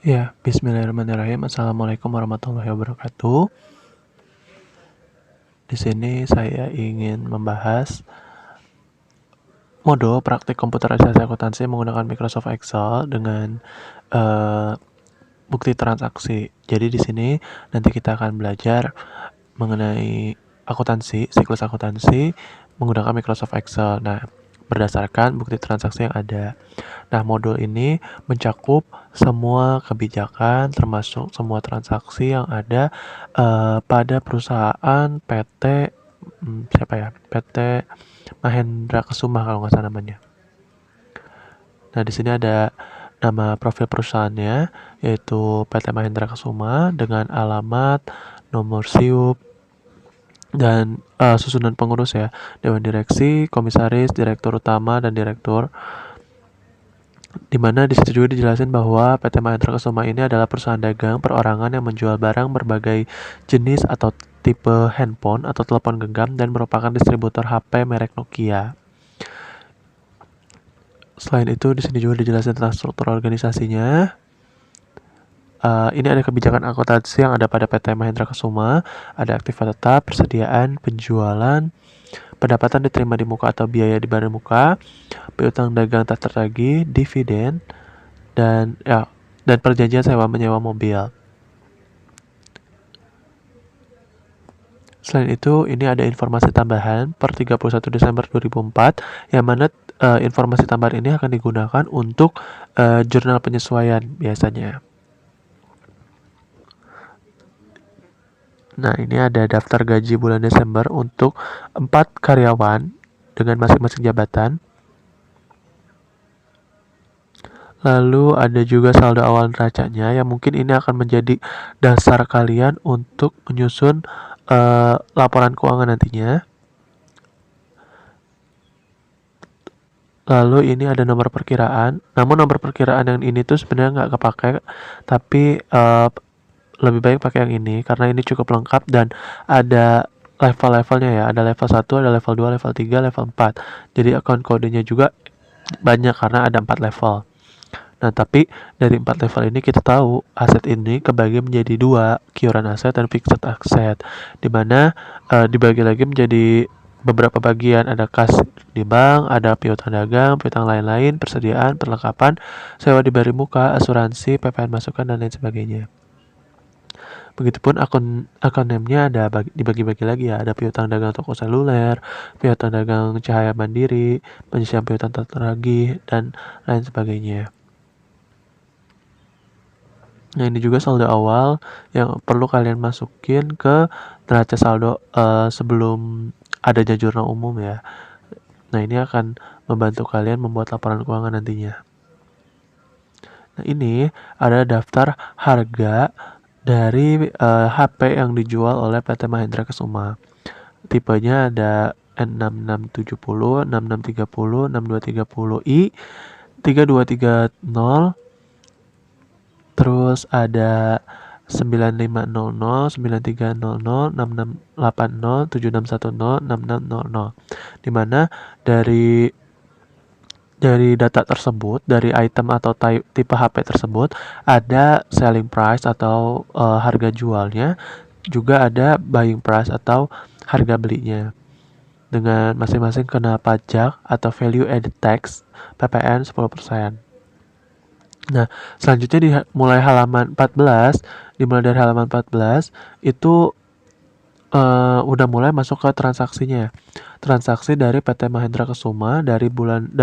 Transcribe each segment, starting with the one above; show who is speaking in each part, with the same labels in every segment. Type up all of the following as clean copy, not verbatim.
Speaker 1: Ya, bismillahirrahmanirrahim. Assalamualaikum warahmatullahi wabarakatuh. Di sini saya ingin membahas modul praktik komputerisasi akuntansi menggunakan Microsoft Excel dengan bukti transaksi. Jadi di sini nanti kita akan belajar mengenai akuntansi, siklus akuntansi menggunakan Microsoft Excel. Nah, berdasarkan bukti transaksi yang ada. Nah, modul ini mencakup semua kebijakan termasuk semua transaksi yang ada pada perusahaan PT PT Mahendra Kesuma kalau nggak salah namanya. Nah, di sini ada nama profil perusahaannya yaitu PT Mahendra Kesuma dengan alamat, nomor SIUP, dan susunan pengurus ya, dewan direksi, komisaris, direktur utama, dan direktur. Dimana di situ juga dijelasin bahwa PT Mahendra Kesuma ini adalah perusahaan dagang perorangan yang menjual barang berbagai jenis atau tipe handphone atau telepon genggam dan merupakan distributor HP merek Nokia. Selain itu di sini juga dijelasin tentang struktur organisasinya. Ini ada kebijakan akuntansi yang ada pada PT Mahendra Kesuma, ada aktiva tetap, persediaan, penjualan, pendapatan diterima di muka atau biaya dibayar muka, piutang dagang tak tertagih, dividen, dan perjanjian sewa menyewa mobil. Selain itu, ini ada informasi tambahan per 31 Desember 2004 yang mana informasi tambahan ini akan digunakan untuk jurnal penyesuaian biasanya. Nah, ini ada daftar gaji bulan Desember untuk 4 karyawan dengan masing-masing jabatan. Lalu ada juga saldo awal neracanya yang mungkin ini akan menjadi dasar kalian untuk menyusun laporan keuangan nantinya. Lalu ini ada nomor perkiraan. Namun nomor perkiraan yang ini tuh sebenarnya nggak kepake, tapi lebih baik pakai yang ini karena ini cukup lengkap dan ada level-levelnya ya. Ada level 1, ada level 2, level 3, level 4. Jadi account kodenya juga banyak karena ada 4 level. Nah, tapi dari 4 level ini kita tahu aset ini kebagi menjadi 2, current asset dan fixed asset. Dimana dibagi lagi menjadi beberapa bagian, ada kas di bank, ada piutang dagang, piutang lain-lain, persediaan, perlengkapan, sewa diberi muka, asuransi, PPN masukan, dan lain sebagainya. Begitupun akunnya ada dibagi-bagi lagi ya, ada piutang dagang toko seluler, piutang dagang cahaya mandiri, penyisian piutang tak tertagih, dan lain sebagainya. Nah, ini juga saldo awal yang perlu kalian masukin ke neraca saldo sebelum adanya jurnal umum ya. Nah, ini akan membantu kalian membuat laporan keuangan nantinya. Nah, ini ada daftar harga dari HP yang dijual oleh PT Mahendra Kesuma. Tipenya ada N6670, 6630, 6230i, 3230, terus ada 9500, 9300, 6680, 7610, 6600. Dimana dari data tersebut, dari item atau tipe HP tersebut ada selling price atau harga jualnya, juga ada buying price atau harga belinya. Dengan masing-masing kena pajak atau value added tax PPN 10%. Nah, selanjutnya dimulai dari halaman 14 itu udah mulai masuk ke transaksinya. Transaksi dari PT Mahendra Kesuma dari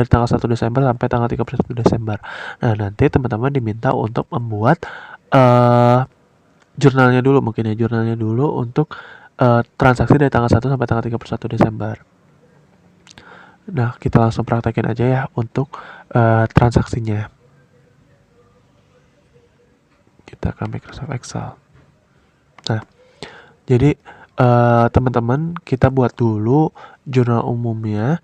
Speaker 1: tanggal 1 Desember sampai tanggal 31 Desember. Nah, nanti teman-teman diminta untuk membuat jurnalnya dulu untuk transaksi dari tanggal 1 sampai tanggal 31 Desember. Nah, kita langsung praktekin aja ya untuk transaksinya. Kita ke Microsoft Excel. Nah, jadi teman-teman kita buat dulu jurnal umumnya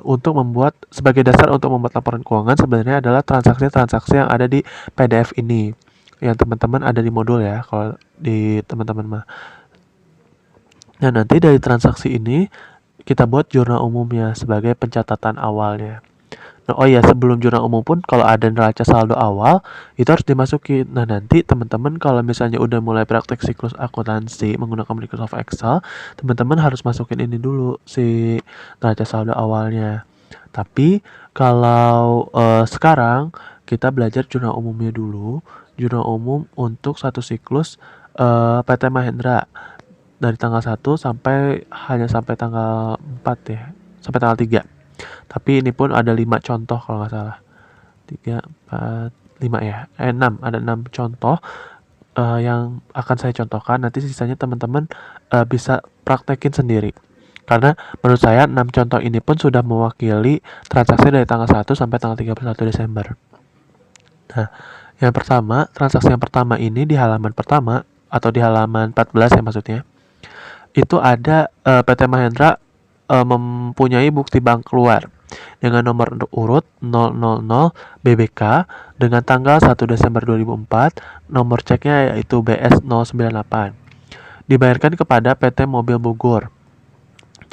Speaker 1: untuk membuat sebagai dasar untuk membuat laporan keuangan sebenarnya adalah transaksi-transaksi yang ada di PDF ini yang teman-teman ada di modul ya kalau di teman-teman mah. Nah, nanti dari transaksi ini kita buat jurnal umumnya sebagai pencatatan awalnya. Nah, oh ya, sebelum jurnal umum pun kalau ada neraca saldo awal itu harus dimasukin. Nah, nanti teman-teman kalau misalnya udah mulai praktek siklus akuntansi menggunakan Microsoft Excel, teman-teman harus masukin ini dulu si neraca saldo awalnya. Tapi kalau sekarang kita belajar jurnal umumnya dulu, jurnal umum untuk satu siklus PT Mahendra dari tanggal 1 sampai tanggal 4 ya, sampai tanggal 3. Tapi ini pun ada 5 contoh kalau nggak salah. 3, 4, 5 ya. 6, ada 6 contoh yang akan saya contohkan. Nanti sisanya teman-teman bisa praktekin sendiri. Karena menurut saya 6 contoh ini pun sudah mewakili transaksi dari tanggal 1 sampai tanggal 31 Desember. Nah, yang pertama, transaksi yang pertama ini di halaman pertama atau di halaman 14 ya maksudnya. Itu ada PT Mahendra mempunyai bukti bank keluar dengan nomor urut 000 BBK dengan tanggal 1 Desember 2004, nomor ceknya yaitu BS 098. Dibayarkan kepada PT Mobil Bogor.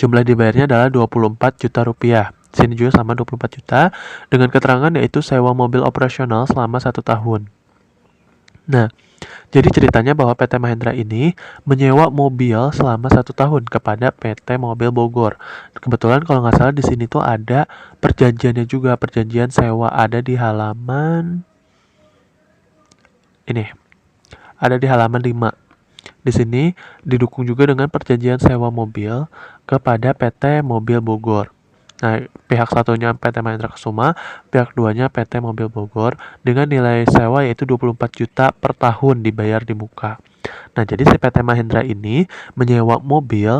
Speaker 1: Jumlah dibayarnya adalah 24 juta rupiah. Di sini juga sama 24 juta dengan keterangan yaitu sewa mobil operasional selama 1 tahun. Nah, jadi ceritanya bahwa PT Mahendra ini menyewa mobil selama 1 tahun kepada PT Mobil Bogor. Kebetulan kalau nggak salah di sini tuh ada perjanjiannya juga, perjanjian sewa ada di halaman ini. Ada di halaman 5. Di sini didukung juga dengan perjanjian sewa mobil kepada PT Mobil Bogor. Nah, pihak satunya PT Mahendra Kusuma, pihak duanya PT Mobil Bogor dengan nilai sewa yaitu 24 juta per tahun dibayar di muka. Nah, jadi si PT Mahendra ini menyewa mobil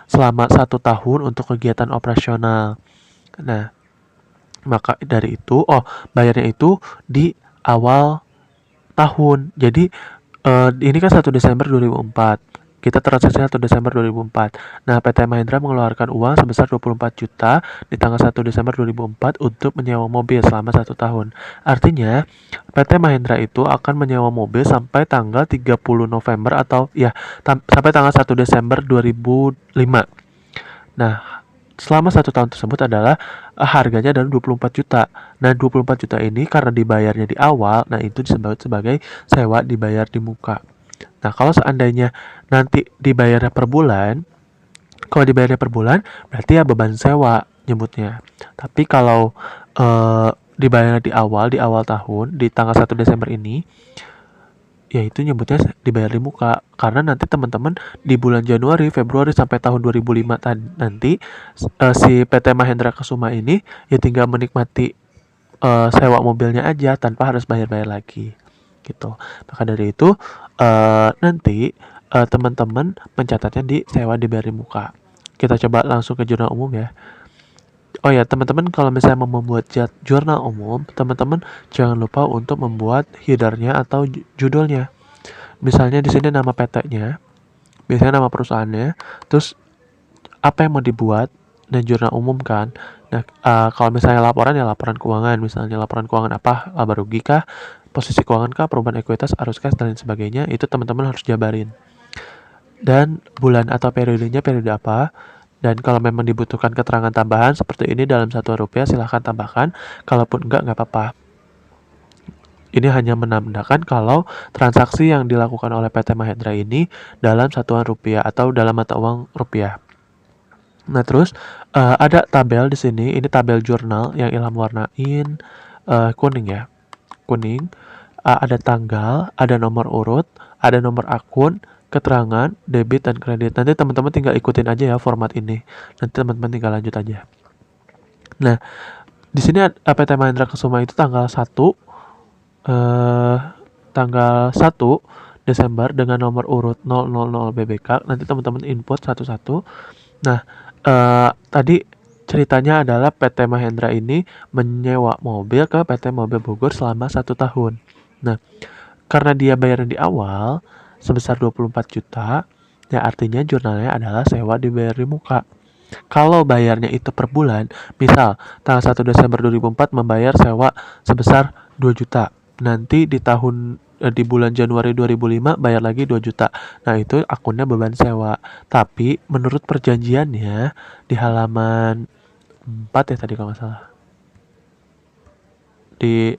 Speaker 1: selama 1 tahun untuk kegiatan operasional. Nah, maka dari itu, bayarnya itu di awal tahun. Jadi ini kan 1 Desember 2004. Kita transaksi 1 Desember 2004. Nah, PT Mahendra mengeluarkan uang sebesar 24 juta di tanggal 1 Desember 2004 untuk menyewa mobil selama 1 tahun. Artinya, PT Mahendra itu akan menyewa mobil sampai tanggal 30 November atau ya, sampai tanggal 1 Desember 2005. Nah, selama 1 tahun tersebut adalah harganya adalah 24 juta. Nah, 24 juta ini karena dibayarnya di awal, nah itu disebut sebagai sewa dibayar di muka. Nah, kalau seandainya nanti dibayarnya per bulan, kalau dibayarnya per bulan, berarti ya beban sewa nyebutnya. Tapi kalau dibayarnya di awal tahun, di tanggal 1 Desember ini, ya itu nyebutnya dibayar di muka. Karena nanti teman-teman di bulan Januari, Februari sampai tahun 2005 nanti si PT Mahendra Kusuma ini ya tinggal menikmati sewa mobilnya aja tanpa harus bayar-bayar lagi gitu. Maka dari itu nanti teman-teman mencatatnya di sewa dibayar di muka. Kita coba langsung ke jurnal umum ya. Oh ya, teman-teman kalau misalnya mau membuat jurnal umum, teman-teman jangan lupa untuk membuat headernya atau judulnya. Misalnya di sini nama PT-nya, biasanya nama perusahaannya, terus apa yang mau dibuat dan jurnal umum kan. Nah, kalau misalnya laporan ya laporan keuangan, misalnya laporan keuangan apa, laba rugi kah, posisi keuangan kah, perubahan ekuitas, arus kas dan lain sebagainya, itu teman-teman harus jabarin. Dan bulan atau periodenya periode apa. Dan kalau memang dibutuhkan keterangan tambahan seperti ini dalam satuan rupiah, silahkan tambahkan. Kalaupun enggak apa-apa. Ini hanya menandakan kalau transaksi yang dilakukan oleh PT Mahendra ini dalam satuan rupiah atau dalam mata uang rupiah. Nah, terus ada tabel di sini. Ini tabel jurnal yang Ilham warnain kuning ya. Kuning. Ada tanggal, ada nomor urut, ada nomor akun, keterangan, debit dan kredit. Nanti teman-teman tinggal ikutin aja ya format ini. Nanti teman-teman tinggal lanjut aja. Nah, di sini PT Mahendra Kusuma itu tanggal 1 Desember dengan nomor urut 000 BBK. Nanti teman-teman input satu-satu. Nah, tadi ceritanya adalah PT Mahendra ini menyewa mobil ke PT Mobil Bogor selama 1 tahun. Nah, karena dia bayaran di awal sebesar 24 juta, ya artinya jurnalnya adalah sewa dibayar di muka. Kalau bayarnya itu per bulan, misal tanggal 1 Desember 2004 membayar sewa sebesar 2 juta. Nanti di bulan Januari 2005 bayar lagi 2 juta. Nah, itu akunnya beban sewa. Tapi menurut perjanjiannya di halaman 4 ya tadi kalau nggak salah. Di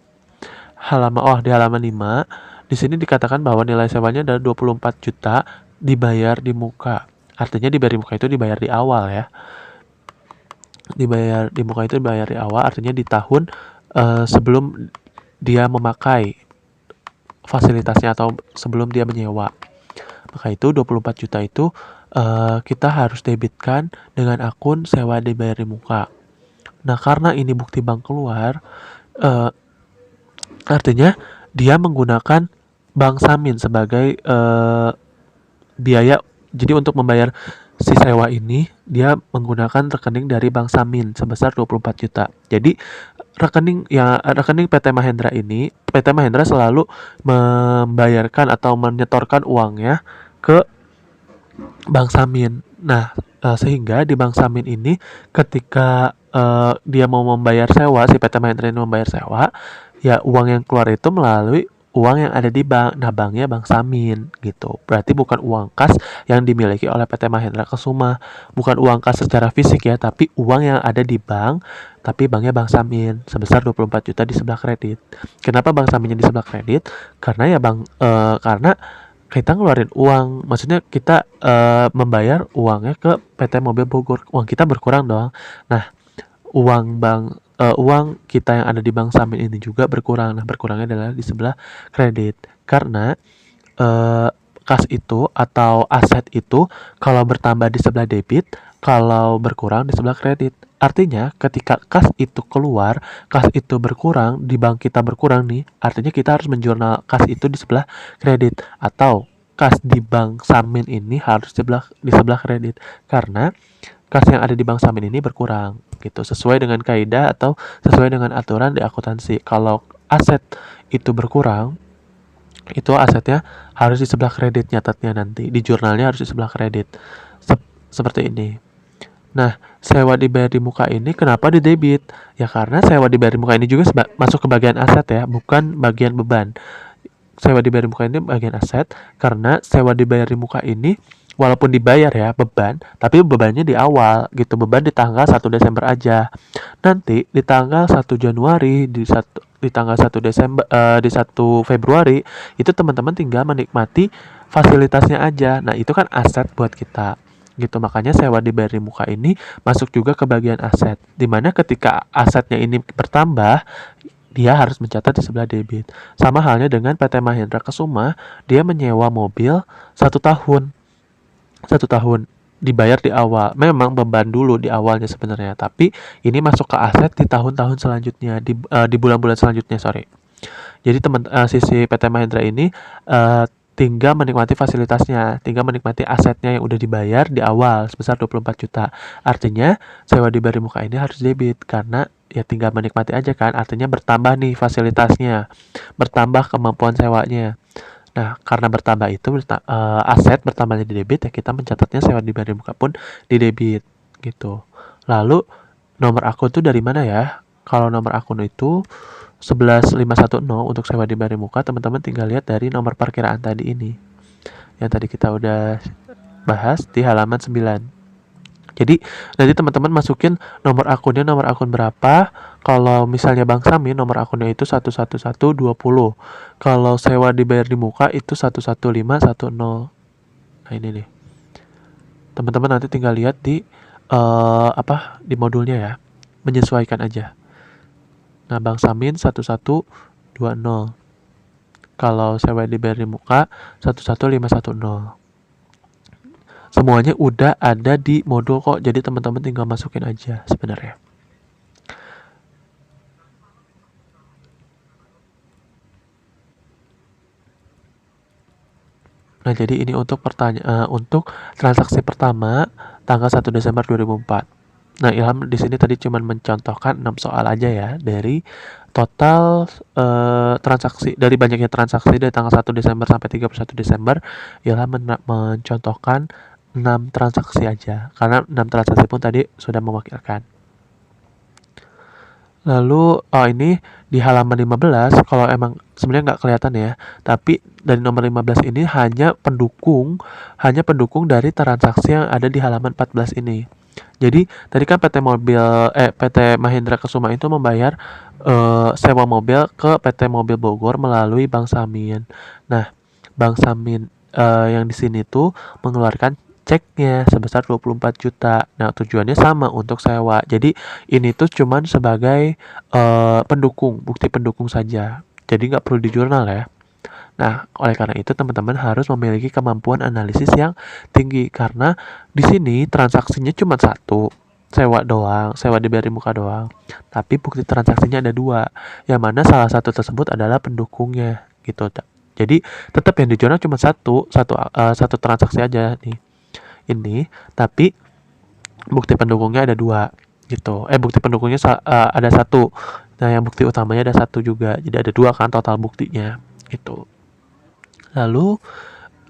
Speaker 1: halaman 5 di sini dikatakan bahwa nilai sewanya adalah 24 juta dibayar di muka. Artinya dibayar di muka itu dibayar di awal ya. Dibayar di muka itu dibayar di awal, artinya di tahun sebelum dia memakai fasilitasnya atau sebelum dia menyewa. Maka itu 24 juta itu kita harus debitkan dengan akun sewa dibayar di muka. Nah, karena ini bukti bank keluar, artinya dia menggunakan bank Samin sebagai biaya. Jadi untuk membayar si sewa ini dia menggunakan rekening dari bank Samin sebesar 24 juta. Jadi rekening PT Mahendra ini, PT Mahendra selalu membayarkan atau menyetorkan uangnya ke bank Samin. Nah, sehingga di bank Samin ini ketika dia mau membayar sewa, si PT Mahendra ini membayar sewa, ya uang yang keluar itu melalui uang yang ada di bank. Nah, banknya bank Samin gitu. Berarti bukan uang kas yang dimiliki oleh PT Mahendra Kusuma. Bukan uang kas secara fisik ya, tapi uang yang ada di bank, tapi banknya bank Samin sebesar 24 juta di sebelah kredit. Kenapa bank Saminnya di sebelah kredit? Karena ya karena kita ngeluarin uang, maksudnya kita membayar uangnya ke PT Mobil Bogor. Uang kita berkurang dong. Nah, uang kita yang ada di bank Samin ini juga berkurang. Nah, berkurangnya adalah di sebelah kredit. Karena kas itu atau aset itu kalau bertambah di sebelah debit, kalau berkurang di sebelah kredit. Artinya ketika kas itu keluar, kas itu berkurang, di bank kita berkurang nih, artinya kita harus menjurnal kas itu di sebelah kredit, atau kas di bank Samin ini harus di sebelah kredit, karena kas yang ada di bank Samin ini berkurang gitu, sesuai dengan kaidah atau sesuai dengan aturan di akuntansi. Kalau aset itu berkurang, itu asetnya harus di sebelah kredit, nyatatnya nanti di jurnalnya harus di sebelah kredit. Seperti ini. Nah, sewa dibayar di muka ini kenapa di debit? Ya karena sewa dibayar di muka ini juga masuk ke bagian aset ya, bukan bagian beban. Sewa dibayar di muka ini bagian aset, karena sewa dibayar di muka ini walaupun dibayar ya beban, tapi bebannya di awal gitu. Beban di tanggal 1 Desember aja. Nanti di tanggal 1 Januari, di tanggal 1 Desember, di 1 Februari itu teman-teman tinggal menikmati fasilitasnya aja. Nah, itu kan aset buat kita gitu. Makanya sewa dibayar di muka ini masuk juga ke bagian aset, dimana ketika asetnya ini bertambah, dia harus mencatat di sebelah debit. Sama halnya dengan PT Mahendra Kusuma, dia menyewa mobil 1 tahun dibayar di awal. Memang beban dulu di awalnya sebenarnya, tapi ini masuk ke aset di tahun-tahun selanjutnya, di bulan-bulan selanjutnya, sorry. Jadi sisi PT Mahendra ini tinggal menikmati fasilitasnya, tinggal menikmati asetnya yang udah dibayar di awal sebesar 24 juta. Artinya sewa dibayar di muka ini harus debit, karena ya tinggal menikmati aja kan, artinya bertambah nih fasilitasnya, bertambah kemampuan sewanya. Nah, karena bertambah itu aset bertambahnya di debit, ya kita mencatatnya sewa dibayar di muka pun di debit gitu. Lalu nomor akun itu dari mana ya? Kalau nomor akun itu 11510 untuk sewa dibayar di muka, teman-teman tinggal lihat dari nomor perkiraan tadi ini. Yang tadi kita udah bahas di halaman 9. Jadi nanti teman-teman masukin nomor akunnya, nomor akun berapa. Kalau misalnya Bank Samin, nomor akunnya itu 11120. Kalau sewa dibayar di muka itu 11510. Nah, ini nih. Teman-teman nanti tinggal lihat di di modulnya ya. Menyesuaikan aja. Nah, Bank Samin 1120. Kalau sewa dibayar di muka 11510. Semuanya udah ada di modul kok, jadi teman-teman tinggal masukin aja sebenarnya. Nah, jadi ini untuk untuk transaksi pertama tanggal 1 Desember 2004. Nah, Ilham di sini tadi cuma mencontohkan 6 soal aja ya dari total transaksi, dari banyaknya transaksi dari tanggal 1 Desember sampai 31 Desember. Ilham mencontohkan 6 transaksi aja, karena 6 transaksi pun tadi sudah mewakilkan. Lalu ini di halaman 15, kalau emang sebenarnya nggak kelihatan ya, tapi dari nomor 15 ini hanya pendukung dari transaksi yang ada di halaman 14 ini. Jadi tadi kan PT Mahindra Kusuma itu membayar sewa mobil ke PT Mobil Bogor melalui Bank Samin. Nah, Bank Samin yang di sini tuh mengeluarkan ceknya sebesar 24 juta. Nah, tujuannya sama untuk sewa. Jadi ini tuh cuman sebagai pendukung, bukti pendukung saja. Jadi nggak perlu di jurnal ya. Nah, oleh karena itu teman-teman harus memiliki kemampuan analisis yang tinggi karena di sini transaksinya cuma satu, sewa doang, sewa diberi muka doang. Tapi bukti transaksinya ada dua, yang mana salah satu tersebut adalah pendukungnya gitu. Jadi tetap yang dijual cuma satu transaksi aja nih. Ini, tapi bukti pendukungnya ada dua gitu. Bukti pendukungnya ada satu. Nah, yang bukti utamanya ada satu juga. Jadi ada dua kan total buktinya gitu. Lalu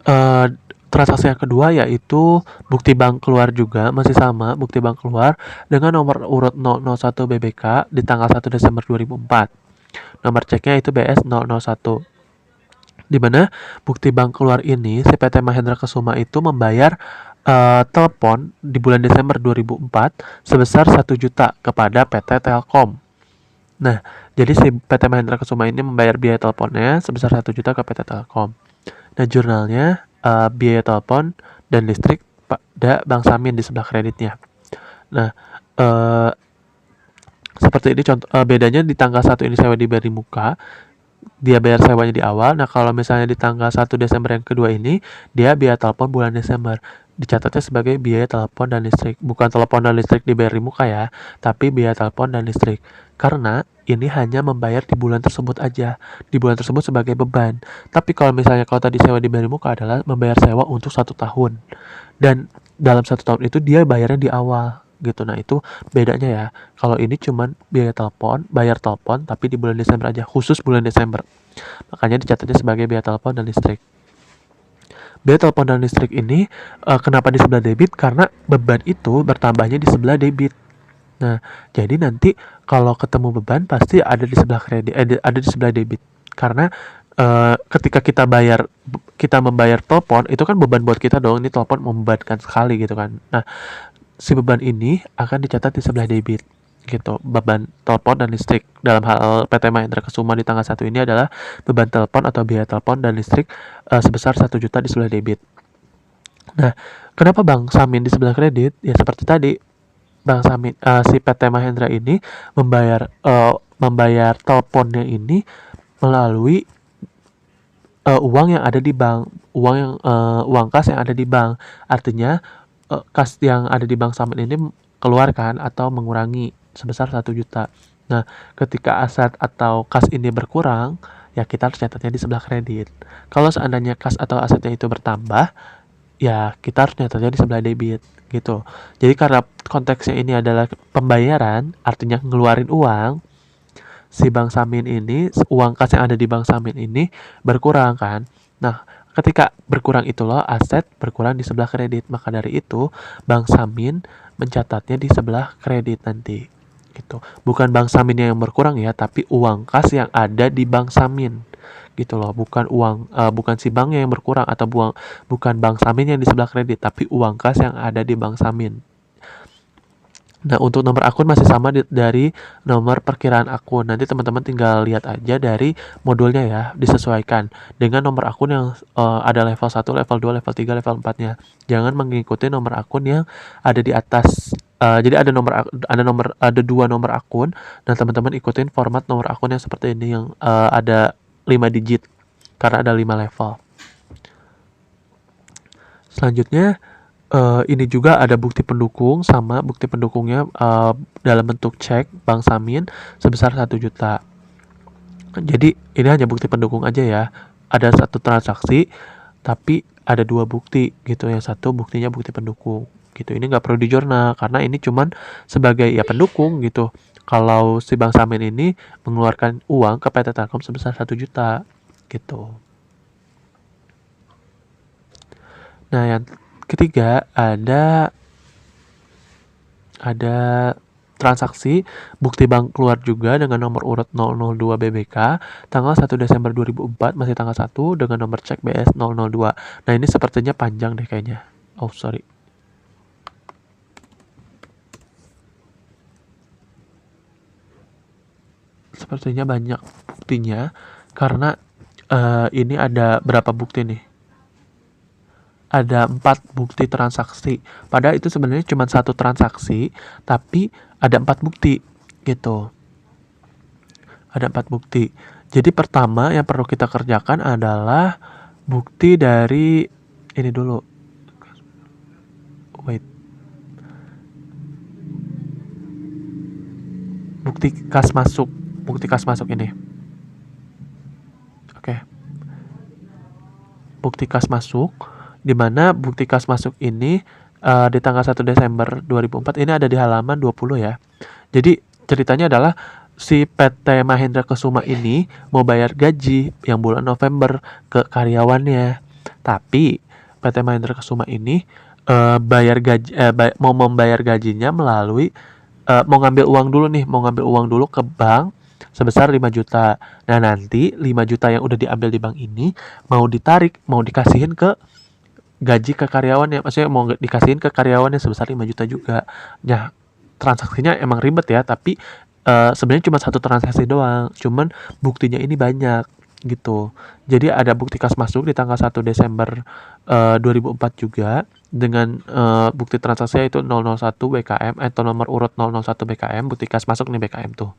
Speaker 1: uh, transaksi yang kedua yaitu bukti bank keluar juga, masih sama bukti bank keluar dengan nomor urut 001 BBK di tanggal 1 Desember 2004. Nomor ceknya itu BS 001. Di mana bukti bank keluar ini si PT Mahindra Kusuma itu membayar telepon di bulan Desember 2004 sebesar 1 juta kepada PT Telkom. Nah, jadi si PT Mahindra Kusuma ini membayar biaya teleponnya sebesar 1 juta ke PT Telkom. Nah, jurnalnya biaya telepon dan listrik pada Bank Samin di sebelah kreditnya. Nah, seperti ini contoh bedanya di tanggal 1 ini sewa diberi muka, dia bayar sewanya di awal. Nah, kalau misalnya di tanggal 1 Desember yang kedua ini, dia biaya telepon bulan Desember. Dicatatnya sebagai biaya telepon dan listrik. Bukan telepon dan listrik dibayar di muka ya, tapi biaya telepon dan listrik. Karena ini hanya membayar di bulan tersebut aja. Di bulan tersebut sebagai beban. Tapi kalau misalnya kalau tadi sewa dibayar di muka adalah membayar sewa untuk 1 tahun. Dan dalam 1 tahun itu dia bayarnya di awal gitu. Nah, itu bedanya ya. Kalau ini cuman biaya telepon, bayar telepon tapi di bulan Desember aja, khusus bulan Desember. Makanya dicatatnya sebagai biaya telepon dan listrik. Biaya telepon dan listrik ini kenapa di sebelah debit? Karena beban itu bertambahnya di sebelah debit. Nah, jadi nanti kalau ketemu beban pasti ada di sebelah kredit, ada di sebelah debit. Karena ketika kita membayar telepon itu kan beban buat kita dong. Ini telepon membebankan sekali gitu kan. Nah, si beban ini akan dicatat di sebelah debit gitu. Beban telepon dan listrik dalam hal PT Mahindra Kusuma di tanggal 1 ini adalah beban telepon atau biaya telepon dan listrik sebesar 1 juta di sebelah debit. Nah, kenapa Bank Samin di sebelah kredit? Ya seperti tadi, Bank Samin si PT Mahindra ini membayar teleponnya ini melalui uang yang ada di bank, uang kas yang ada di bank. Artinya kas yang ada di Bank Samin ini keluarkan atau mengurangi sebesar 1 juta. Nah, ketika aset atau kas ini berkurang, ya kita harus catatnya di sebelah kredit. Kalau seandainya kas atau asetnya itu bertambah, ya kita harus catatnya di sebelah debit gitu. Jadi karena konteksnya ini adalah pembayaran, artinya ngeluarin uang, si Bank Samin ini, uang kas yang ada di Bank Samin ini berkurang kan. Nah, ketika berkurang itu loh, aset berkurang di sebelah kredit. Maka dari itu, Bank Samin mencatatnya di sebelah kredit nanti. Gitu. Bukan Bank Samin yang berkurang ya, tapi uang kas yang ada di Bank Samin. Gitu loh, bukan si banknya yang berkurang atau bukan Bank Samin yang di sebelah kredit, tapi uang kas yang ada di Bank Samin. Nah, untuk nomor akun masih sama dari nomor perkiraan akun. Nanti teman-teman tinggal lihat aja dari modulnya ya, disesuaikan dengan nomor akun yang ada level 1, level 2, level 3, level 4-nya. Jangan mengikuti nomor akun yang ada di atas. Jadi ada dua nomor akun dan teman-teman ikutin format nomor akun yang seperti ini yang ada 5 digit karena ada 5 level. Selanjutnya ini juga ada bukti pendukung, sama bukti pendukungnya dalam bentuk cek Bank Samin sebesar 1 juta. Jadi ini hanya bukti pendukung aja ya. Ada satu transaksi tapi ada dua bukti gitu. Yang satu buktinya bukti pendukung gitu. Ini nggak perlu di jurnal karena ini cuman sebagai ya pendukung gitu. Kalau si Bank Samin ini mengeluarkan uang ke PT Telkom sebesar 1 juta gitu. Nah, yang ketiga ada transaksi bukti bank keluar juga dengan nomor urut 002 BBK tanggal 1 Desember 2004 masih tanggal 1 dengan nomor cek BS 002. Nah, ini sepertinya panjang deh kayaknya. Oh, sorry. sepertinya banyak buktinya karena ini ada berapa bukti nih? Ada 4 bukti transaksi. Padahal itu sebenarnya cuma satu transaksi, tapi ada 4 bukti gitu. Ada 4 bukti. Jadi pertama yang perlu kita kerjakan adalah bukti dari ini dulu. Wait. Bukti kas masuk. Bukti kas masuk ini. Oke. Bukti kas masuk, di mana bukti kas masuk ini di tanggal 1 Desember 2004 ini ada di halaman 20 ya. Jadi ceritanya adalah si PT Mahendra Kusuma ini mau bayar gaji yang bulan November ke karyawannya. Tapi PT Mahendra Kusuma ini mau membayar gajinya melalui mau ngambil uang dulu ke bank sebesar 5 juta. Nah, nanti 5 juta yang udah diambil di bank ini mau dikasihin ke gaji ke karyawannya. Maksudnya mau dikasihin ke karyawannya sebesar 5 juta juga. Nah, transaksinya emang ribet ya, tapi sebenarnya cuma satu transaksi doang. Cuman buktinya ini banyak gitu. Jadi ada bukti kas masuk di tanggal 1 Desember 2004 juga dengan bukti transaksi itu 001 BKM atau nomor urut 001 BKM, bukti kas masuk nih BKM tuh.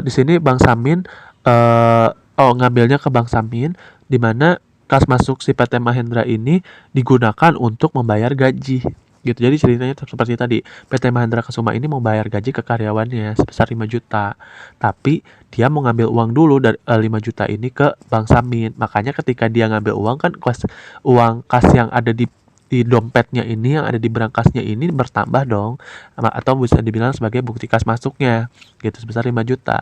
Speaker 1: Di sini Bank Samin ngambilnya ke Bank Samin, di mana kas masuk si PT Mahendra ini digunakan untuk membayar gaji gitu. Jadi ceritanya seperti tadi, PT Mahendra Kusuma ini mau bayar gaji ke karyawannya sebesar 5 juta. Tapi dia mau ngambil uang dulu dari 5 juta ini ke Bank Samin. Makanya ketika dia ngambil uang kan uang kas yang ada di dompetnya ini, yang ada di berangkasnya ini bertambah dong, atau bisa dibilang sebagai bukti kas masuknya gitu sebesar 5 juta.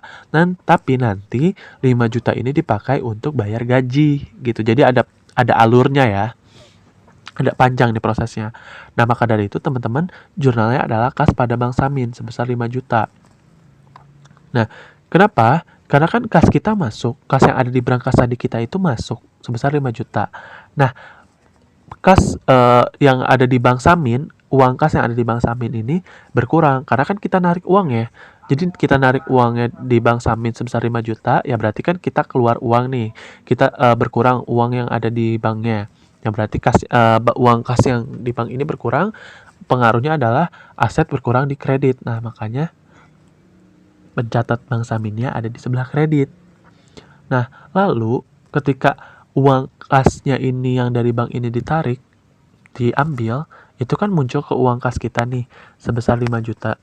Speaker 1: Tapi nanti 5 juta ini dipakai untuk bayar gaji gitu. Jadi ada alurnya ya. Ada panjang nih prosesnya. Nah, maka dari itu teman-teman, jurnalnya adalah kas pada Bank Samin sebesar 5 juta. Nah, kenapa? Karena kan kas kita masuk, kas yang ada di berangkas tadi kita itu masuk sebesar 5 juta. Nah, kas yang ada di Bank Samin, uang kas yang ada di Bank Samin ini berkurang karena kan kita narik uang ya. Jadi kita narik uangnya di Bank Samin sebesar 5 juta, ya berarti kan kita keluar uang nih. Kita berkurang uang yang ada di banknya. Yang berarti uang kas yang di bank ini berkurang, pengaruhnya adalah aset berkurang di kredit. Nah, makanya pencatat Bank Saminnya ada di sebelah kredit. Nah, lalu ketika uang kasnya ini yang dari bank ini diambil, itu kan muncul ke uang kas kita nih sebesar 5 juta.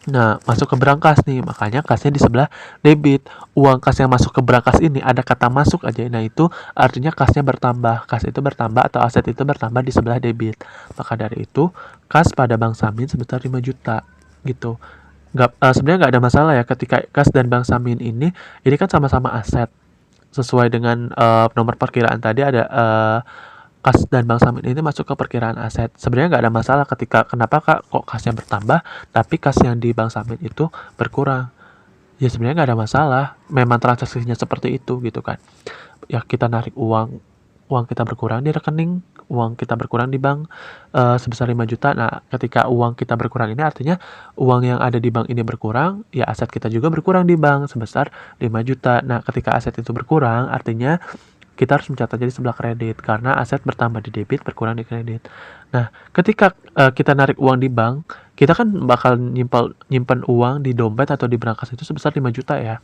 Speaker 1: Nah, masuk ke berangkas nih, makanya kasnya di sebelah debit. Uang kas yang masuk ke berangkas ini ada kata masuk aja. Nah, itu artinya kasnya bertambah. Kas itu bertambah atau aset itu bertambah di sebelah debit. Maka dari itu, kas pada Bank Samin sebesar 5 juta gitu. Sebenarnya nggak ada masalah ya ketika kas dan Bank Samin ini kan sama-sama aset. Sesuai dengan nomor perkiraan tadi ada kas dan Bank Samin ini masuk ke perkiraan aset. Sebenarnya nggak ada masalah ketika kenapa kok kasnya bertambah, tapi kas yang di Bank Samin itu berkurang. Ya sebenarnya nggak ada masalah. Memang transaksinya seperti itu gitu kan. Ya kita narik uang kita berkurang di rekening, uang kita berkurang di bank sebesar 5 juta. Nah, ketika uang kita berkurang ini artinya uang yang ada di bank ini berkurang, ya aset kita juga berkurang di bank sebesar 5 juta. Nah, ketika aset itu berkurang artinya kita harus mencatatnya di sebelah kredit karena aset bertambah di debit, berkurang di kredit. Nah, ketika kita narik uang di bank, kita kan bakal nyimpan uang di dompet atau di berangkas itu sebesar 5 juta ya.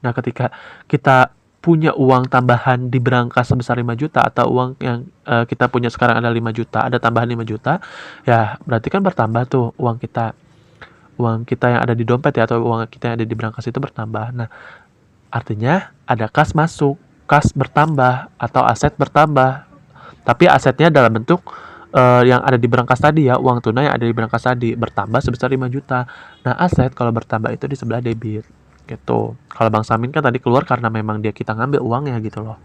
Speaker 1: Nah, ketika kita punya uang tambahan di berangkas sebesar 5 juta atau uang yang kita punya sekarang ada 5 juta, ada tambahan 5 juta, ya berarti kan bertambah tuh uang kita. Uang kita yang ada di dompet ya atau uang kita yang ada di berangkas itu bertambah. Nah, artinya ada kas masuk, kas bertambah atau aset bertambah. Tapi asetnya dalam bentuk yang ada di berangkas tadi ya, uang tunai yang ada di berangkas tadi bertambah sebesar 5 juta. Nah, aset kalau bertambah itu di sebelah debit gitu. Kalau Bank Samin kan tadi keluar karena memang kita ngambil uangnya gitu loh.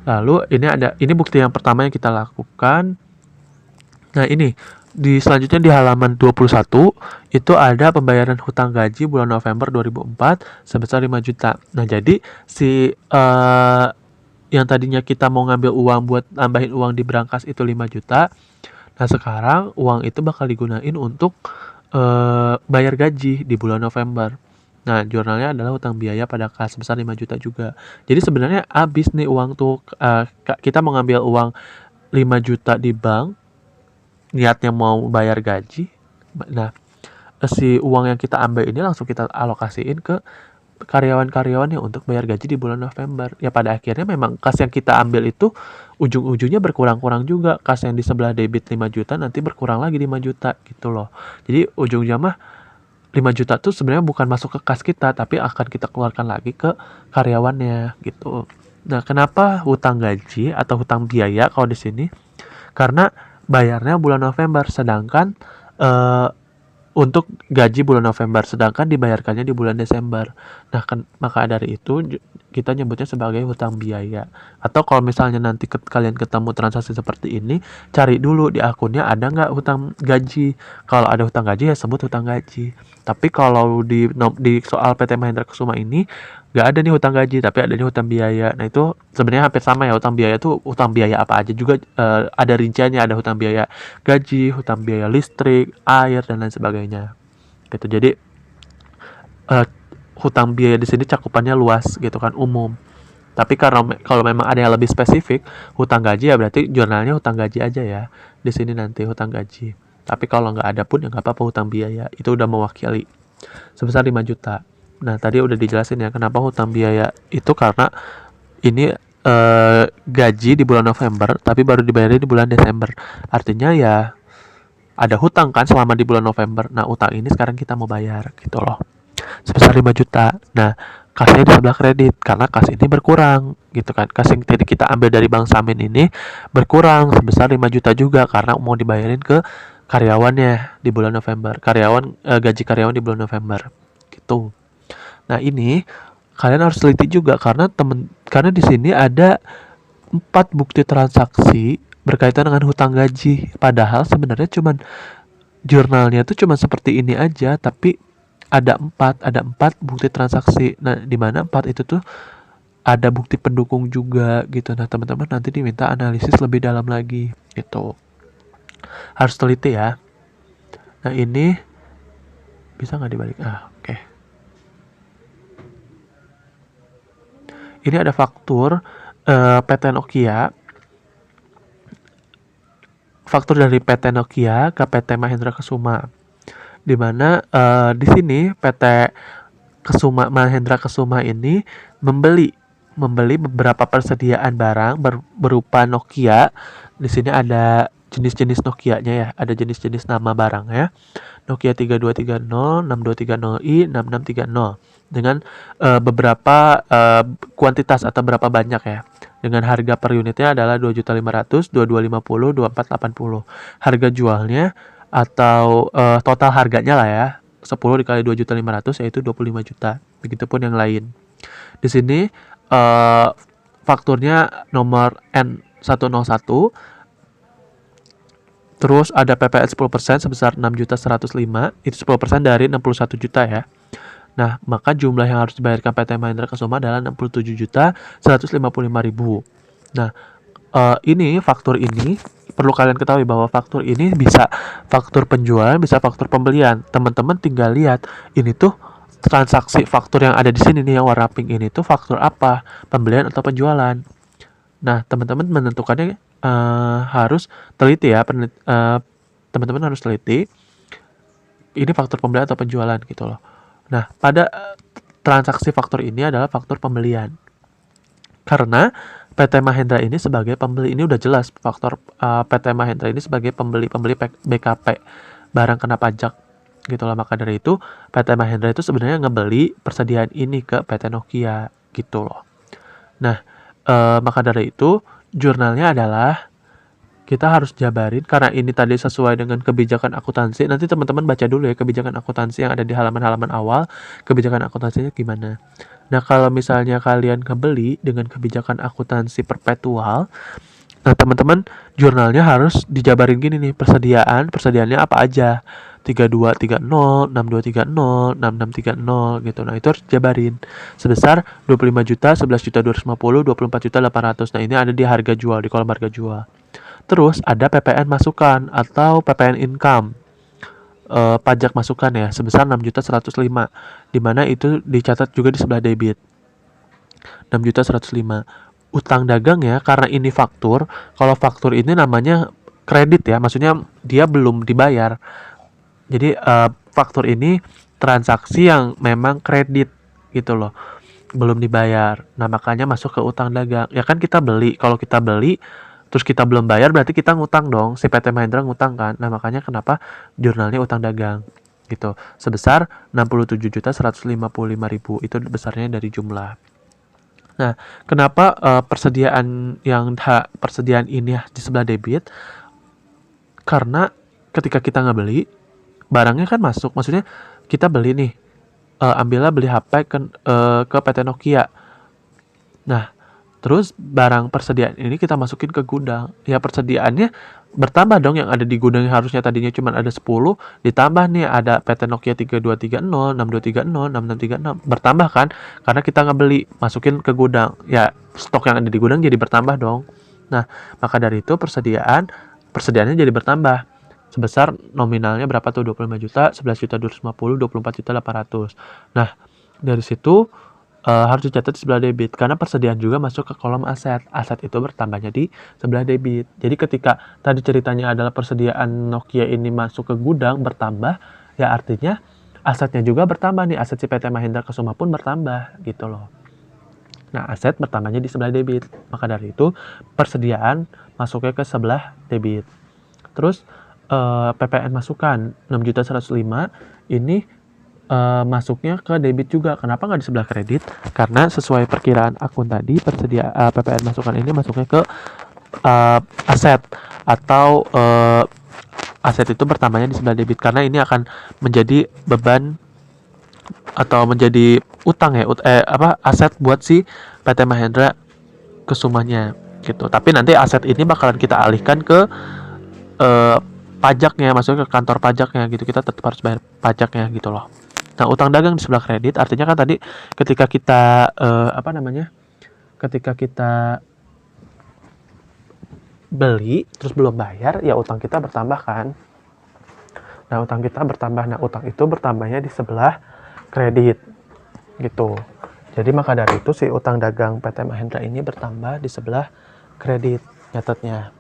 Speaker 1: Lalu ini bukti yang pertama yang kita lakukan. Nah, ini selanjutnya di halaman 21 itu ada pembayaran hutang gaji bulan November 2004 sebesar 5 juta. Nah, jadi si yang tadinya kita mau ngambil uang buat nambahin uang di berangkas itu 5 juta. Nah, sekarang uang itu bakal digunain untuk bayar gaji di bulan November. Nah, jurnalnya adalah hutang biaya pada kas sebesar 5 juta juga. Jadi sebenarnya habis nih uang tuh, kita mau ngambil uang 5 juta di bank, niatnya mau bayar gaji. Nah, si uang yang kita ambil ini langsung kita alokasiin ke karyawan-karyawannya untuk bayar gaji di bulan November. Ya pada akhirnya memang kas yang kita ambil itu ujung-ujungnya berkurang-kurang juga. Kas yang di sebelah debit 5 juta nanti berkurang lagi 5 juta gitu loh. Jadi ujungnya mah 5 juta tuh sebenarnya bukan masuk ke kas kita, tapi akan kita keluarkan lagi ke karyawannya gitu. Nah, kenapa hutang gaji atau hutang biaya kalau di sini? Karena bayarnya bulan November, sedangkan eh, untuk gaji bulan November, sedangkan dibayarkannya di bulan Desember. Nah, maka dari itu kita nyebutnya sebagai hutang biaya. Atau kalau misalnya nanti kalian ketemu transaksi seperti ini, cari dulu di akunnya ada nggak hutang gaji. Kalau ada hutang gaji ya sebut hutang gaji. Tapi kalau di soal PT Mahendra Kusuma ini nggak ada nih hutang gaji, tapi ada nih hutang biaya. Nah itu sebenarnya hampir sama ya, hutang biaya tuh hutang biaya apa aja juga, ada rinciannya, ada hutang biaya gaji, hutang biaya listrik, air dan lain sebagainya. Gitu. Jadi uh, hutang biaya di sini cakupannya luas gitu kan, umum. Tapi karena kalau memang ada yang lebih spesifik, hutang gaji ya berarti jurnalnya hutang gaji aja ya. Di sini nanti hutang gaji. Tapi kalau nggak ada pun ya nggak apa-apa, hutang biaya. Itu udah mewakili sebesar 5 juta. Nah, tadi udah dijelasin ya kenapa hutang biaya itu, karena ini gaji di bulan November tapi baru dibayarin di bulan Desember. Artinya ya ada hutang kan selama di bulan November. Nah, utang ini sekarang kita mau bayar gitu loh. Sebesar 5 juta. Nah, kasnya di sebelah kredit karena kas ini berkurang gitu kan. Kas yang tadi kita ambil dari Bank Samin ini berkurang sebesar 5 juta juga karena mau dibayarin ke karyawannya di bulan November. Gaji karyawan di bulan November. Gitu. Nah, ini kalian harus teliti juga karena di sini ada 4 bukti transaksi berkaitan dengan hutang gaji. Padahal sebenarnya cuman jurnalnya tuh cuma seperti ini aja, tapi ada empat bukti transaksi. Nah, di mana 4 itu tuh ada bukti pendukung juga gitu. Nah, teman-teman nanti diminta analisis lebih dalam lagi gitu. Harus teliti ya. Nah, ini bisa nggak dibalik? Oke. Ini ada faktur PT Nokia. Faktur dari PT Nokia ke PT Mahendra Kusuma. Di mana di sini PT Mahendra Kusuma ini membeli beberapa persediaan barang berupa Nokia. Di sini ada jenis-jenis Nokia-nya ya, ada jenis-jenis nama barang ya. Nokia 3230, 6230i, 6630 dengan beberapa kuantitas atau berapa banyak ya. Dengan harga per unitnya adalah 2.500.000, 2250, 2480. Harga jualnya atau total harganya lah ya, 10 dikali 2.500.000 yaitu 25 juta. Begitupun yang lain. Di sini fakturnya nomor N101. Terus ada PPN 10% sebesar 6.105.000. Itu 10% dari 61 juta ya. Nah, maka jumlah yang harus dibayarkan PT Mahendra Kusuma adalah 67.155.000. Nah, ini faktur ini perlu kalian ketahui bahwa faktur ini bisa faktur penjualan, bisa faktur pembelian. Teman-teman tinggal lihat ini tuh transaksi faktur yang ada di sini nih yang warna pink ini tuh faktur apa, pembelian atau penjualan. Nah, teman-teman menentukannya harus teliti ya. Teman-teman harus teliti ini faktur pembelian atau penjualan gitu loh. Nah, pada transaksi faktur ini adalah faktur pembelian. Karena PT Mahendra ini sebagai pembeli, ini udah jelas faktor PT Mahendra ini sebagai pembeli BKP, barang kena pajak gitu loh. Maka dari itu PT Mahendra itu sebenarnya ngebeli persediaan ini ke PT Nokia gitu loh. Nah, maka dari itu jurnalnya adalah kita harus jabarin karena ini tadi sesuai dengan kebijakan akuntansi. Nanti teman-teman baca dulu ya kebijakan akuntansi yang ada di halaman-halaman awal. Kebijakan akuntansinya gimana? Nah, kalau misalnya kalian kebeli dengan kebijakan akuntansi perpetual, nah teman-teman jurnalnya harus dijabarin gini nih, persediaannya apa aja. 3230, 6230, 6630 gitu. Nah, itu harus jabarin sebesar 25 juta, 11 juta 250, 24 juta 800. Nah, ini ada di harga jual, di kolom harga jual. Terus ada PPN masukan atau PPN income. pajak masukan ya sebesar 6.105.000, di mana itu dicatat juga di sebelah debit 6.105.000. Utang dagang ya, karena ini faktur. Kalau faktur ini namanya kredit ya, maksudnya dia belum dibayar. Jadi faktur ini transaksi yang memang kredit gitu loh, belum dibayar. Nah, makanya masuk ke utang dagang. Ya kan kita beli, kalau kita beli terus kita belum bayar berarti kita ngutang dong. Si PT Mahindra ngutang kan. Nah, makanya kenapa jurnalnya utang dagang gitu. Sebesar 67.155.000 itu besarnya dari jumlah. Nah, kenapa persediaan ini di sebelah debit? Karena ketika kita nggak beli, barangnya kan masuk. Maksudnya kita beli nih, ambillah beli HP ke PT Nokia. Nah, terus barang persediaan ini kita masukin ke gudang. Ya persediaannya bertambah dong, yang ada di gudang yang harusnya tadinya cuma ada 10, ditambah nih ada PT Nokia 3230, 6230, 6636. Bertambah kan? Karena kita nggak beli, masukin ke gudang. Ya, stok yang ada di gudang jadi bertambah dong. Nah, maka dari itu persediaannya jadi bertambah. Sebesar nominalnya berapa tuh? 25 juta, 11 juta 250, 24 juta 800. Nah, dari situ harus dicatat di sebelah debit karena persediaan juga masuk ke kolom aset. Aset itu bertambahnya di sebelah debit. Jadi ketika tadi ceritanya adalah persediaan Nokia ini masuk ke gudang bertambah, ya artinya asetnya juga bertambah nih. Aset si PT Mahindra Kusuma pun bertambah gitu loh. Nah, aset bertambahnya di sebelah debit. Maka dari itu persediaan masuknya ke sebelah debit. Terus PPN masukan 6.105.000 ini masuknya ke debit juga. Kenapa nggak di sebelah kredit? Karena sesuai perkiraan akun tadi, PPN masukan ini masuknya ke aset, atau aset itu bertambahnya di sebelah debit karena ini akan menjadi beban atau menjadi utang ya, aset buat si PT Mahindra Kusumanya gitu. Tapi nanti aset ini bakalan kita alihkan ke pajaknya, maksudnya ke kantor pajaknya gitu. Kita tetap harus bayar pajaknya gitu loh. Nah, utang dagang di sebelah kredit artinya kan tadi ketika kita ketika kita beli terus belum bayar, ya utang kita bertambah kan. Nah, utang kita bertambah. Nah, utang itu bertambahnya di sebelah kredit gitu. Jadi maka dari itu si utang dagang PT Mahindra ini bertambah di sebelah kredit nyatetnya,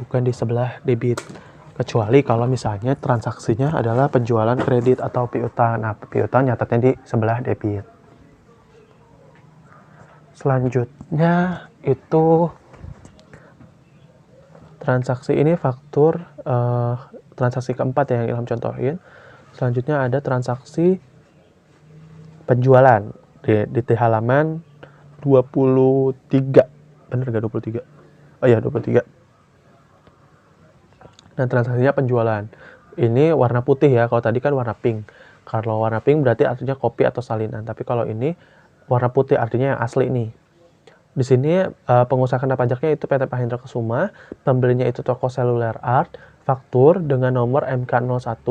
Speaker 1: bukan di sebelah debit. Kecuali kalau misalnya transaksinya adalah penjualan kredit atau piutang. Nah, piutang nyatetnya di sebelah debit. Selanjutnya itu transaksi ini faktur, transaksi keempat yang Ilham contohin. Selanjutnya ada transaksi penjualan di halaman 23. Bener gak 23? Oh iya, 23. Nah, transaksinya penjualan. Ini warna putih ya, kalau tadi kan warna pink. Kalau warna pink berarti artinya kopi atau salinan. Tapi kalau ini warna putih artinya yang asli nih. Di sini pengusaha kena pajaknya itu PT Mahindra Kusuma, pembelinya itu toko seluler Art, faktur dengan nomor MK01,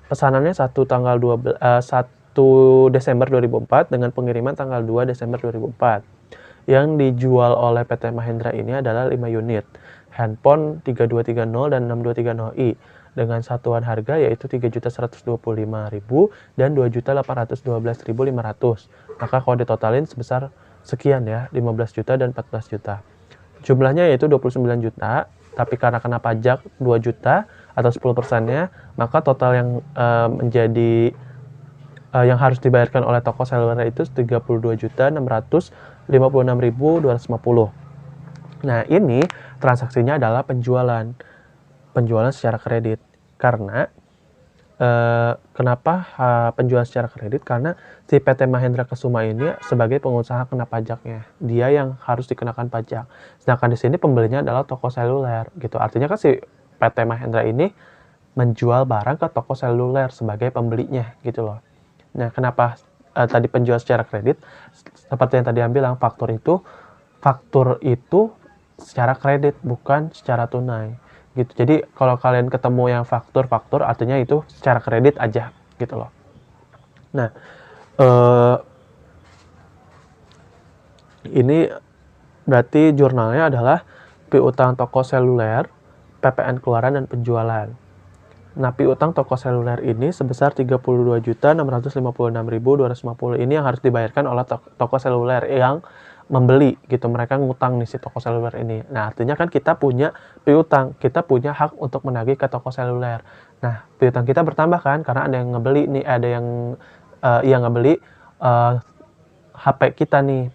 Speaker 1: pesanannya 1 Desember 2004 dengan pengiriman tanggal 2 Desember 2004. Yang dijual oleh PT Mahindra ini adalah 5 unit. Handphone 3230 dan 6230i dengan satuan harga yaitu 3.125.000 dan 2.812.500. Maka kalau ditotalin sebesar sekian ya, 15 juta dan 14 juta. Jumlahnya yaitu 29 juta, tapi karena kena pajak 2 juta atau 10%-nya, maka total yang menjadi yang harus dibayarkan oleh toko seluler itu 32.656.250. Nah, ini transaksinya adalah penjualan secara kredit. Karena kenapa penjualan secara kredit? Karena si PT Mahindra Kusuma ini sebagai pengusaha kena pajaknya, dia yang harus dikenakan pajak. Sedangkan di sini pembelinya adalah toko seluler gitu. Artinya kan si PT Mahindra ini menjual barang ke toko seluler sebagai pembelinya gitu loh. Nah, kenapa tadi penjual secara kredit? Seperti yang tadi yang bilang, faktur itu secara kredit bukan secara tunai gitu. Jadi kalau kalian ketemu yang faktur artinya itu secara kredit aja gitu loh. Nah, ini berarti jurnalnya adalah piutang toko seluler, PPN keluaran dan penjualan. Nah, piutang toko seluler ini sebesar 32.656.250 ini yang harus dibayarkan oleh toko seluler yang membeli gitu. Mereka ngutang nih si toko seluler ini. Nah, artinya kan kita punya piutang, kita punya hak untuk menagih ke toko seluler. Nah, piutang kita bertambah kan karena ada yang ngebeli nih, ada yang yang ngebeli HP kita nih.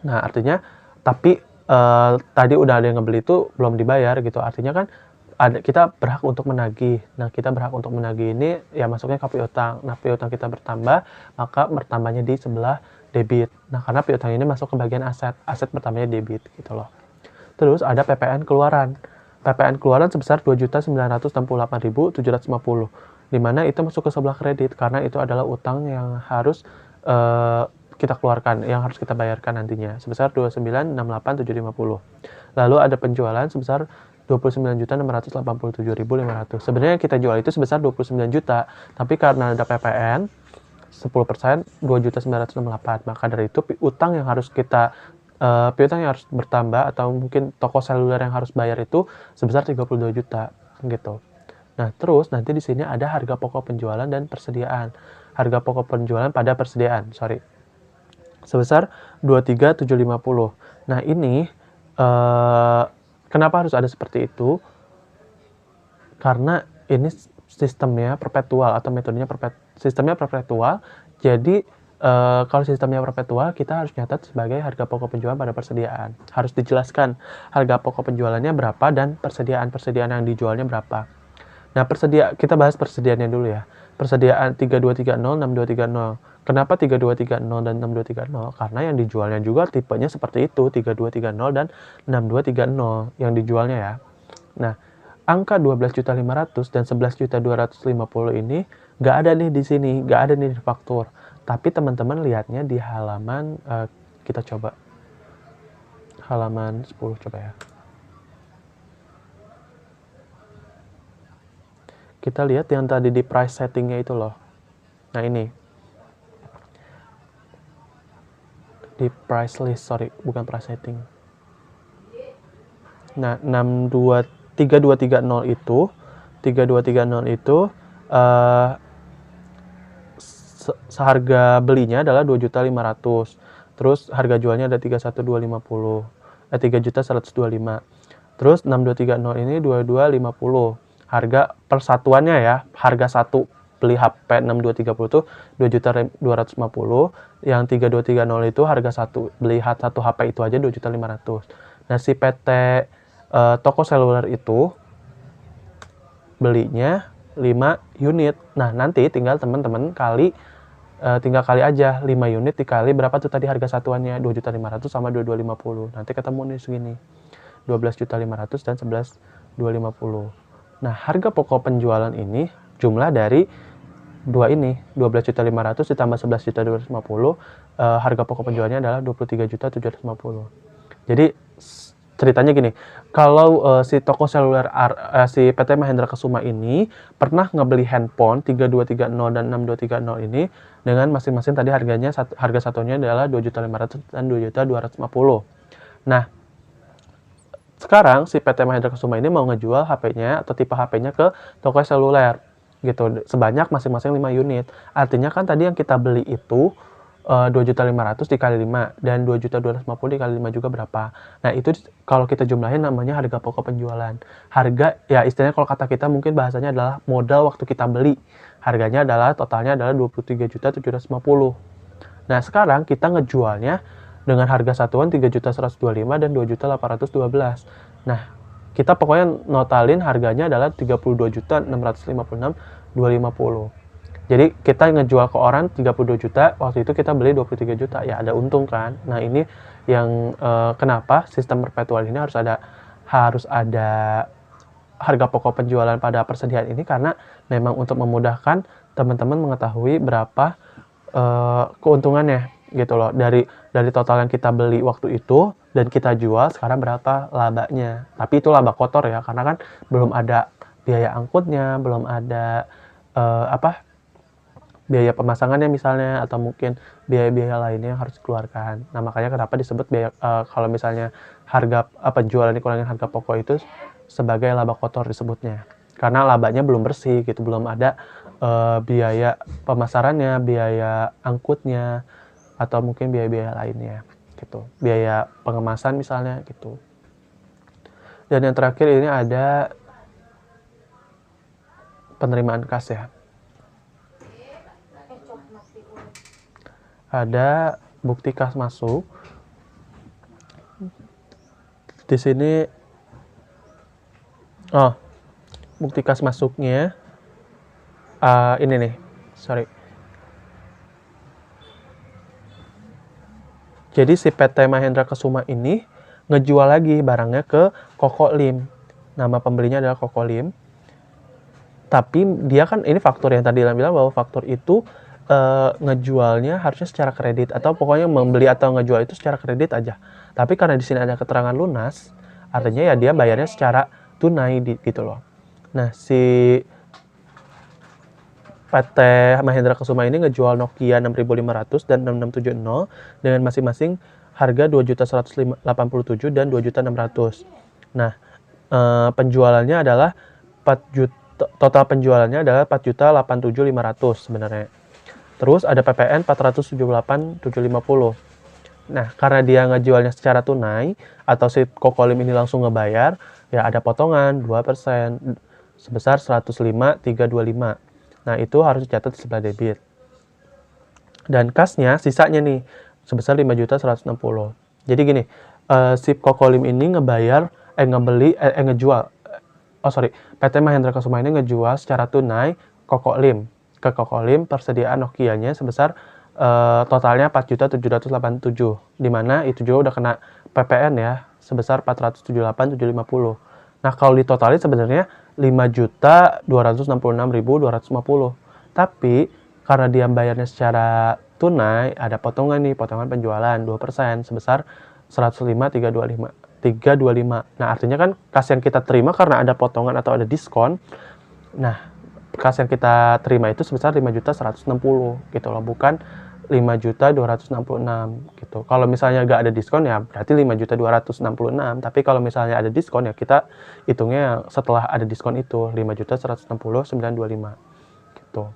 Speaker 1: Nah, artinya tapi tadi udah ada yang ngebeli itu belum dibayar gitu. Artinya kan kita berhak untuk menagih. Nah, kita berhak untuk menagih ini ya masuknya ke piutang. Nah, piutang kita bertambah, maka bertambahnya di sebelah debit. Nah, karena piutang ini masuk ke bagian aset. Aset bertambahnya debit gitu loh. Terus ada PPN keluaran. PPN keluaran sebesar 2.968.750. Di mana itu masuk ke sebelah kredit karena itu adalah utang yang harus kita keluarkan, yang harus kita bayarkan nantinya sebesar 29.68.750. Lalu ada penjualan sebesar 29.687.500. Sebenarnya yang kita jual itu sebesar 29 juta, tapi karena ada PPN 10% 2.968. Maka dari itu piutang yang harus bertambah atau mungkin toko seluler yang harus bayar itu sebesar 32 juta gitu. Nah, terus nanti di sini ada harga pokok penjualan dan persediaan. Harga pokok penjualan pada persediaan, sebesar 23.750. Nah, ini kenapa harus ada seperti itu? Karena ini sistemnya perpetual atau metodenya sistemnya perpetual. Jadi kalau sistemnya perpetual, kita harus nyatat sebagai harga pokok penjualan pada persediaan. Harus dijelaskan harga pokok penjualannya berapa dan persediaan yang dijualnya berapa. Nah, kita bahas persediaannya dulu ya. Persediaan 3230, 6230. Kenapa 3230 dan 6230? Karena yang dijualnya juga tipenya seperti itu, 3230 dan 6230 yang dijualnya ya. Nah, angka 12.500 dan 11.250 ini nggak ada nih di sini, nggak ada nih di faktur. Tapi teman-teman lihatnya di halaman, kita coba halaman 10 coba ya. Kita lihat yang tadi di price settingnya itu loh. Nah, ini di price list, bukan price setting. Nah, 3230 itu seharga belinya adalah 2.500.000. Terus harga jualnya ada 31.250. 3.125. Terus 6230 ini 2250. Harga persatuannya ya, harga satu beli HP 6230 itu 2.250. Yang 3230 itu harga satu beli satu HP itu aja 2.500. Nah, si PT toko seluler itu belinya 5 unit. Nah, nanti tinggal teman-teman kali aja 5 unit dikali berapa tuh tadi harga satuannya, 2.500.000 sama 2250. Nanti ketemu nih segini. 12.500.000 dan 11.250. Nah, harga pokok penjualan ini jumlah dari dua ini, 12.500.000 ditambah 11.250. Harga pokok penjualannya adalah 23.750. Jadi ceritanya gini, kalau si toko seluler si PT Mahendra Kusuma ini pernah ngebeli handphone 3230 dan 6230 ini dengan masing-masing tadi harga satunya adalah 2.500.000 dan 2.250. Nah, sekarang si PT Mahendra Kusuma ini mau ngejual HP-nya atau tipe HP-nya ke toko seluler gitu sebanyak masing-masing 5 unit. Artinya kan tadi yang kita beli itu 2.500.000 dikali 5 dan 2.250 dikali 5 juga berapa. Nah, itu kalau kita jumlahin namanya harga pokok penjualan. Harga ya istilahnya kalau kata kita mungkin bahasanya adalah modal waktu kita beli. Harganya adalah totalnya adalah 23.750. Nah, sekarang kita ngejualnya dengan harga satuan 3.125 dan 2.812. Nah, kita pokoknya notalin harganya adalah 32.656.250. Jadi kita ngejual ke orang 32 juta, waktu itu kita beli 23 juta, ya ada untung kan. Nah, ini yang kenapa sistem perpetual ini harus ada harga pokok penjualan pada persediaan ini, karena memang untuk memudahkan teman-teman mengetahui berapa keuntungannya gitu loh. Dari total yang kita beli waktu itu dan kita jual sekarang berapa labanya. Tapi itu laba kotor ya, karena kan belum ada biaya angkutnya, belum ada biaya pemasangannya misalnya, atau mungkin biaya-biaya lainnya yang harus dikeluarkan. Nah, makanya kenapa disebut biaya kalau misalnya harga penjualan dikurangin harga pokok itu sebagai laba kotor disebutnya. karena labanya belum bersih gitu, belum ada biaya pemasarannya, biaya angkutnya, atau mungkin biaya-biaya lainnya gitu, biaya pengemasan misalnya gitu. Dan yang terakhir ini ada penerimaan kas ya. Ada bukti kas masuk. Di sini bukti kas masuknya ini nih, sorry. Jadi si PT Mahendra Kusuma ini ngejual lagi barangnya ke Koko Lim. Nama pembelinya adalah Koko Lim. Tapi dia kan ini faktur yang tadi bilang bahwa faktur itu ngejualnya harusnya secara kredit, atau pokoknya membeli atau ngejual itu secara kredit aja. Tapi karena di sini ada keterangan lunas, artinya ya dia bayarnya secara tunai gitu loh. Nah, si PT Mahendra Kusuma ini ngejual Nokia 6500 dan 6670 dengan masing-masing harga 2.187 dan 2.600. Nah, penjualannya adalah 4 juta, total penjualannya adalah 4.087.500 sebenarnya. Terus ada PPN 478.750. Nah, karena dia ngejualnya secara tunai atau si Kokolim ini langsung ngebayar, ya ada potongan 2% sebesar 105.325. Nah, itu harus dicatat di sebelah debit. Dan kasnya sisanya nih sebesar 5.160. Jadi gini, si Kokolim ini ngejual. PT Mahendra Kusuma ini ngejual secara tunai Kokolim ke Kokolim persediaan Nokia-nya sebesar totalnya 4.787, di mana itu juga udah kena PPN ya sebesar 478.750. Nah, kalau ditotalin sebenarnya 5.266.250. Tapi karena dia bayarnya secara tunai, ada potongan nih, potongan penjualan 2% sebesar 105.325. Nah, artinya kan kas yang kita terima karena ada potongan atau ada diskon. Nah, kas yang kita terima itu sebesar 5.160 gitu loh, bukan 5.266 gitu. Kalau misalnya nggak ada diskon ya berarti 5.266. Tapi kalau misalnya ada diskon ya kita hitungnya setelah ada diskon itu 5.160.925 gitu.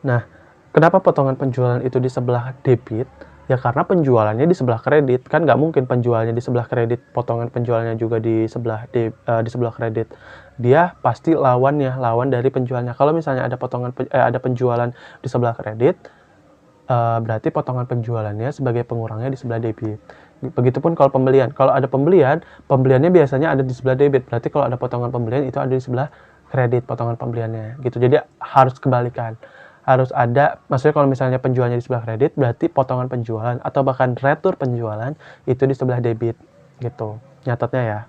Speaker 1: Nah, kenapa potongan penjualan itu di sebelah debit? Ya karena penjualannya di sebelah kredit, kan nggak mungkin penjualnya di sebelah kredit, potongan penjualannya juga di sebelah kredit. Dia pasti lawan dari penjualnya. Kalau misalnya ada ada penjualan di sebelah kredit, berarti potongan penjualannya sebagai pengurangnya di sebelah debit. Begitupun kalau pembelian. Kalau ada pembeliannya biasanya ada di sebelah debit. Berarti kalau ada potongan pembelian itu ada di sebelah kredit potongan pembeliannya gitu. Jadi harus kebalikan. Harus ada, maksudnya kalau misalnya penjualnya di sebelah kredit, berarti potongan penjualan atau bahkan retur penjualan itu di sebelah debit gitu. Nyatetnya ya.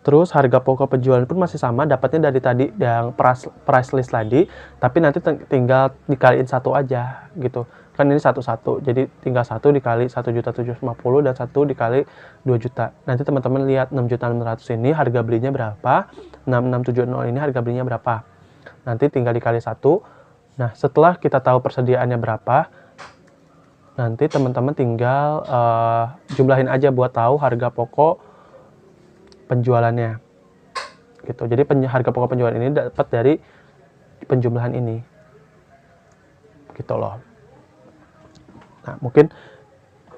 Speaker 1: Terus harga pokok penjualan pun masih sama, dapatnya dari tadi yang price list tadi, tapi nanti tinggal dikaliin satu aja gitu. Kan ini satu-satu, jadi tinggal 1 dikali 1.750 dan 1 dikali 2 juta. Nanti teman-teman lihat 6.600 ini harga belinya berapa, 6670 ini harga belinya berapa. Nanti tinggal dikali 1. Nah, setelah kita tahu persediaannya berapa, nanti teman-teman tinggal jumlahin aja buat tahu harga pokok penjualannya gitu. Jadi harga pokok penjualan ini dapat dari penjumlahan ini gitu loh. Nah, mungkin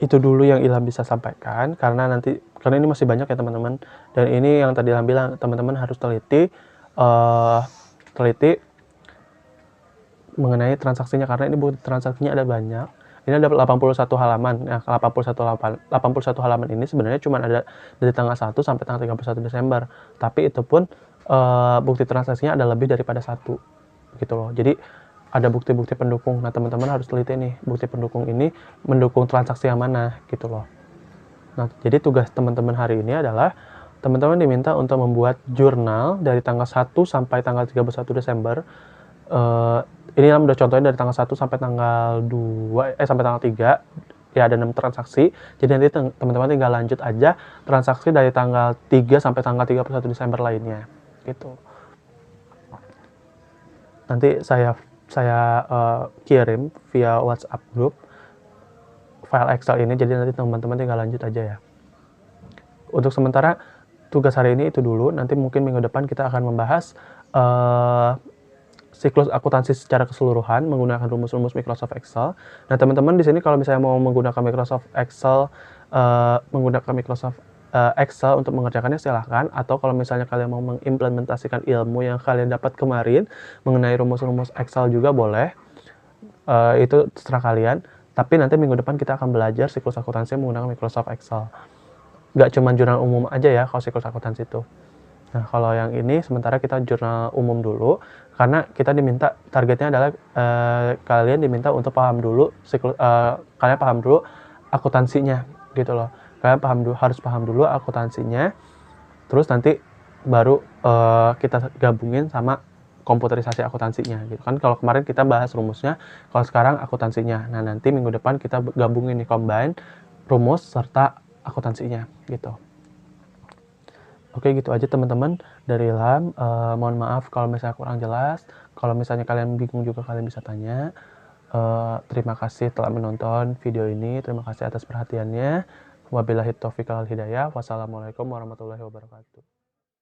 Speaker 1: itu dulu yang Ilham bisa sampaikan, karena ini masih banyak ya teman-teman, dan ini yang tadi Ilham bilang, teman-teman harus teliti mengenai transaksinya, karena ini bukti transaksinya ada banyak. Ini ada 81 halaman. Nah, 81 halaman ini sebenarnya cuma ada dari tanggal 1 sampai tanggal 31 Desember. Tapi itu pun bukti transaksinya ada lebih daripada 1 gitu loh. Jadi ada bukti-bukti pendukung. Nah, teman-teman harus teliti nih, bukti pendukung ini mendukung transaksi yang mana gitu loh. Nah, jadi tugas teman-teman hari ini adalah teman-teman diminta untuk membuat jurnal dari tanggal 1 sampai tanggal 31 Desember. Ini udah contohnya dari tanggal 1 sampai tanggal 2 sampai tanggal 3 ya, ada 6 transaksi. Jadi nanti teman-teman tinggal lanjut aja transaksi dari tanggal 3 sampai tanggal 31 Desember lainnya gitu. Nanti saya kirim via WhatsApp group file Excel ini, jadi nanti teman-teman tinggal lanjut aja ya. Untuk sementara tugas hari ini itu dulu. Nanti mungkin minggu depan kita akan membahas siklus akuntansi secara keseluruhan menggunakan rumus-rumus Microsoft Excel. Nah, teman-teman di sini kalau misalnya mau menggunakan Microsoft Excel, Excel untuk mengerjakannya silahkan. Atau kalau misalnya kalian mau mengimplementasikan ilmu yang kalian dapat kemarin mengenai rumus-rumus Excel juga boleh. Itu terserah kalian. Tapi nanti minggu depan kita akan belajar siklus akuntansi menggunakan Microsoft Excel. Nggak cuma jurnal umum aja ya kalau siklus akuntansi itu. Nah, kalau yang ini sementara kita jurnal umum dulu, karena kita diminta, targetnya adalah kalian diminta untuk paham dulu kalian paham dulu akuntansinya gitu loh. Kalian harus paham dulu akuntansinya, terus nanti baru kita gabungin sama komputerisasi akuntansinya gitu kan. Kalau kemarin kita bahas rumusnya, kalau sekarang akuntansinya. Nah, nanti minggu depan kita gabungin nih, combine rumus serta akuntansinya gitu. Oke, gitu aja teman-teman dari Ilham. Mohon maaf kalau misalnya kurang jelas. Kalau misalnya kalian bingung juga kalian bisa tanya. Terima kasih telah menonton video ini. Terima kasih atas perhatiannya. Wabillahi taufiq wal hidayah. Wassalamualaikum warahmatullahi wabarakatuh.